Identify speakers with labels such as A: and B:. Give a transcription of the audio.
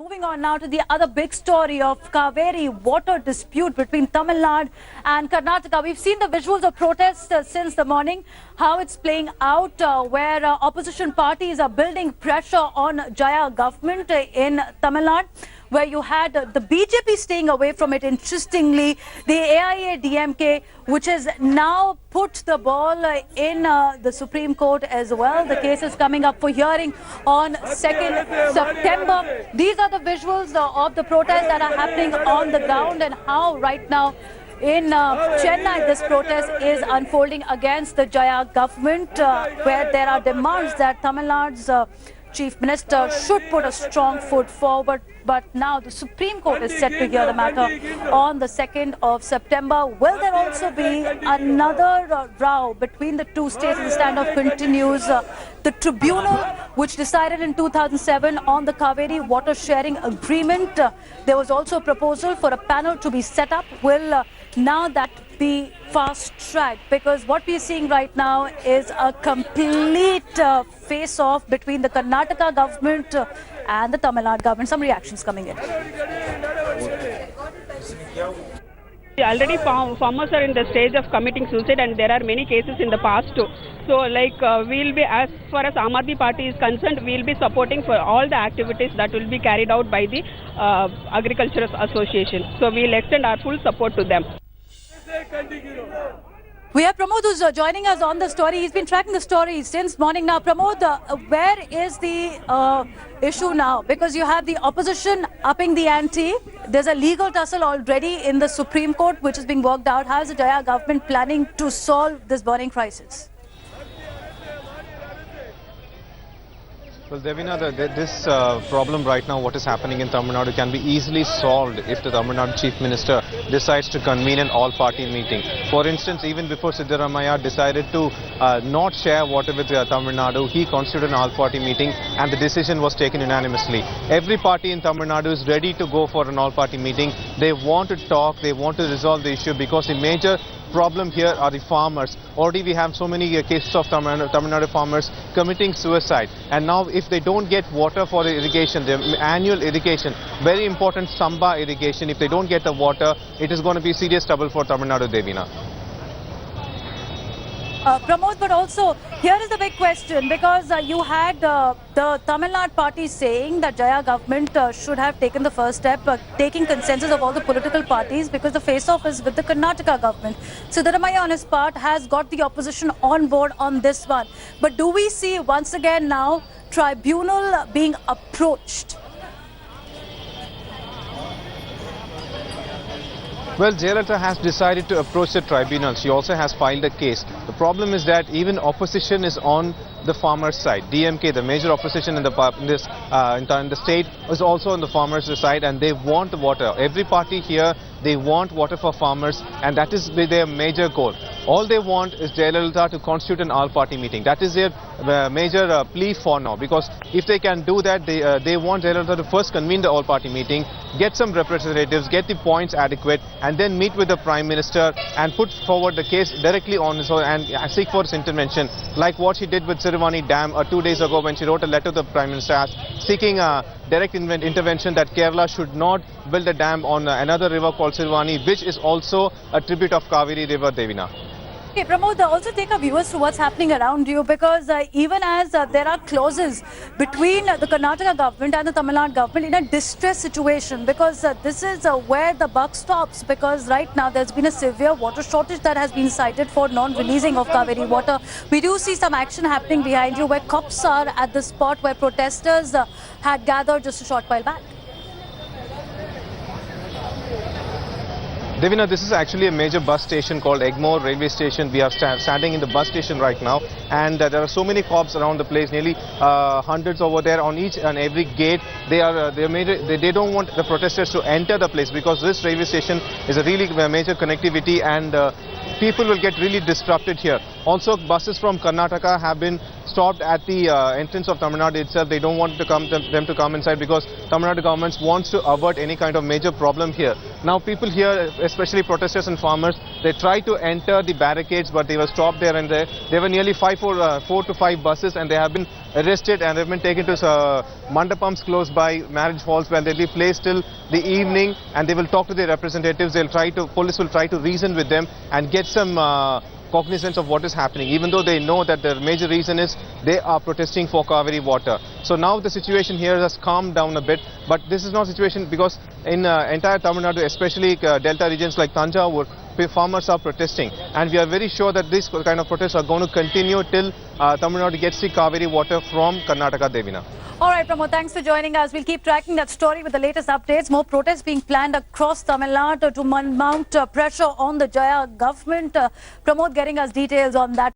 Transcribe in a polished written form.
A: Moving on now to the other big story of Kaveri water dispute between Tamil Nadu and Karnataka. We've seen the visuals of protests since the morning, how it's playing out, where opposition parties are building pressure on Jaya government in Tamil Nadu, where you had the BJP staying away from it. Interestingly, the AIA-DMK, which has now put the ball in the Supreme Court as well. The case is coming up for hearing on 2nd September. These are the visuals of the protests that are happening on the ground and how right now in Chennai this protest is unfolding against the Jaya government, where there are demands that Tamil Nadu's Chief Minister should put a strong foot forward. But now the Supreme Court is set to hear the matter on the 2nd of September. Will there also be another row between the two states? The standoff continues. The tribunal, which decided in 2007 on the Kaveri water sharing agreement, there was also a proposal for a panel to be set up. Will now that be fast-tracked? Because what we are seeing right now is a complete face-off between the Karnataka government and the Tamil Nadu government. Some reactions coming in.
B: Already farmers are in the stage of committing suicide, and there are many cases in the past too. So we'll be, as far as Aam Aadmi Party is concerned, we'll be supporting for all the activities that will be carried out by the Agricultural Association. So we'll extend our full support to them.
A: We have Pramod who's joining us on the story. He's been tracking the story since morning now. Pramod, where is the issue now? Because you have the opposition upping the ante. There's a legal tussle already in the Supreme Court which is being worked out. How is the Jaya government planning to solve this burning crisis?
C: Well, Devina, this problem right now, what is happening in Tamil Nadu, can be easily solved if the Tamil Nadu Chief Minister decides to convene an all-party meeting. For instance, even before Siddaramaiah decided to not share water with Tamil Nadu, he constituted an all-party meeting and the decision was taken unanimously. Every party in Tamil Nadu is ready to go for an all-party meeting. They want to talk, they want to resolve the issue, because the major problem here are the farmers. Already we have so many cases of Tamil Nadu farmers committing suicide, and now if they don't get water for irrigation, the annual irrigation, very important Samba irrigation, if they don't get the water, it is going to be serious trouble for Tamil Nadu, Devina.
A: Pramod, but also here is the big question, because you had the Tamil Nadu party saying that Jaya government should have taken the first step, taking consensus of all the political parties, because the face-off is with the Karnataka government. Siddaramaiah on his part has got the opposition on board on this one. But do we see once again now tribunal being approached?
C: Well, Jayalalithaa has decided to approach the tribunal. She also has filed a case. The problem is that even opposition is on the farmers' side. DMK, the major opposition in the state, is also on the farmers' side, and they want water. Every party here, they want water for farmers, and that is their major goal. All they want is Jayalalithaa to constitute an all-party meeting. That is their major plea for now, because if they can do that, they want Jayalalithaa to first convene the all-party meeting, get some representatives, get the points adequate, and then meet with the Prime Minister and put forward the case directly on his own and seek for his intervention, like what she did with Sirivani Dam 2 days ago, when she wrote a letter to the Prime Minister seeking direct intervention that Kerala should not build a dam on another river called Sirivani, which is also a tribute of Kaveri River, Devina.
A: Okay, Pramod, also take our viewers to what's happening around you, because even as there are clauses between the Karnataka government and the Tamil Nadu government in a distress situation, because this is where the buck stops, because right now there's been a severe water shortage that has been cited for non-releasing of Kaveri water. We do see some action happening behind you, where cops are at the spot where protesters had gathered just a short while back.
C: Devina, this is actually a major bus station called Egmore railway station. We are standing in the bus station right now, and there are so many cops around the place, nearly hundreds over there on each and every gate. They don't want the protesters to enter the place, because this railway station is a really major connectivity, and people will get really disrupted here. Also, buses from Karnataka have been stopped at the entrance of Tamil Nadu itself. They don't want them to come inside because Tamil Nadu government wants to avert any kind of major problem here. Now people here, especially protesters and farmers, they try to enter the barricades, but they were stopped there and there. There were nearly 4 to 5 buses, and they have been arrested and they've been taken to mandapams close by, marriage halls, where they'll be placed till the evening, and they will talk to their representatives. Police will try to reason with them and get some cognizance of what is happening, even though they know that the major reason is they are protesting for Kaveri water. So now the situation here has calmed down a bit, but this is not a situation because in entire Tamil Nadu, especially delta regions like Tanjavur, farmers are protesting, and we are very sure that this kind of protests are going to continue till Tamil Nadu gets the Kaveri water from Karnataka, Devina.
A: All right, Pramod, thanks for joining us. We'll keep tracking that story with the latest updates. More protests being planned across Tamil Nadu to mount pressure on the Jaya government. Pramod getting us details on that.